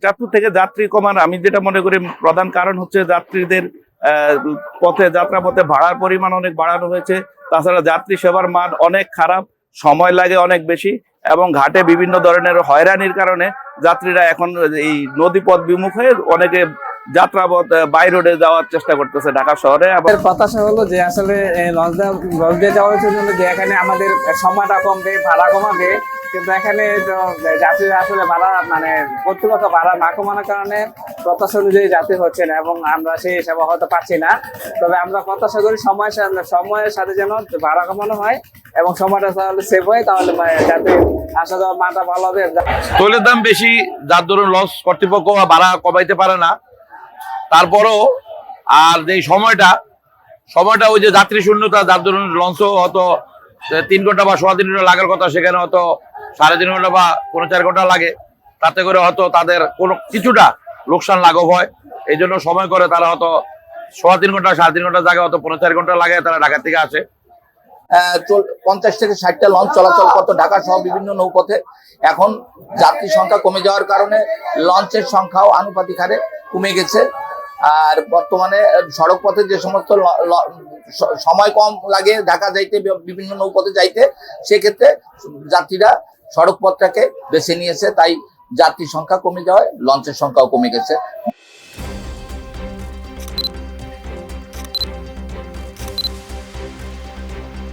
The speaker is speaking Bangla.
চাঁদপুর থেকে যাত্রী কমার আমি যেটা মনে করি প্রধান কারণ হচ্ছে যাত্রীদের যাত্রাপথে ভাড়ার পরিমাণ অনেক বাড়ানো হয়েছে। তাছাড়া যাত্রী সেবার মান অনেক খারাপ, সময় লাগে অনেক বেশি, এবং ঘাটে বিভিন্ন ধরনের হয়রানির কারণে যাত্রীরা এখন এই নদীপথ বিমুখ হয়ে অনেকে যাত্রাপথ বাই রোডে যাওয়ার চেষ্টা করতেছে ঢাকা শহরে। প্রত্যাশা হলো যে আসলে লঞ্চ দিয়ে যাওয়ার জন্য যে এখানে আমাদের সময়টা কমবে, ভাড়া কমাবে, কিন্তু এখানে যাত্রীরা আসলে ভাড়া মানে কর্তৃপক্ষ ভাড়া না কমানোর কারণে প্রত্যাশা অনুযায়ী যাত্রী হচ্ছে না এবং আমরা সেই সেবা হয়তো পাচ্ছি না। তবে আমরা প্রত্যাশা করি সময়ের সাথে যেন ভাড়া কমানো হয় এবং সময়টা তাহলে সেভ হয়, তাহলে যাতে আসা যাওয়ার মানটা ভালো হবে। তৈলের দাম বেশি, যার দরুন লঞ্চ কর্তৃপক্ষ ভাড়া কমাইতে পারে না। তারপরও আর যে সময়টা ওই যে যাত্রী শূন্যতা, যার দরুন লঞ্চ হয়তো 3 ঘন্টা বা 3.25 ঘন্টা লাগার কথা, সেখানে হয়তো 3.5 ঘন্টা বা 4 ঘন্টা লাগে। তাতে করে হয়তো তাদের কোনো কিছুটা লোকসান লাঘব হয়। এই জন্য সময় করে তারা হয়তো 3.25 ঘন্টা 3.5 ঘন্টা জায়গায় হয়তো 4 ঘন্টা লাগে তারা ঢাকা থেকে আসে। 50 থেকে 60টা লঞ্চ চলাচল করতো ঢাকা সহ বিভিন্ন নৌপথে। এখন যাত্রী সংখ্যা কমে যাওয়ার কারণে লঞ্চের সংখ্যাও আনুপাতিক হারে কমে গেছে। আর বর্তমানে সড়ক পথে যে সমস্ত সময় কম লাগে ঢাকা যাইতে, বিভিন্ন নৌপথে যাইতে, সেক্ষেত্রে যাত্রীরা সড়ক পথটাকে বেছে নিয়েছে। তাই যাত্রী সংখ্যা কমে যাওয়ায় লঞ্চের সংখ্যাও কমে গেছে।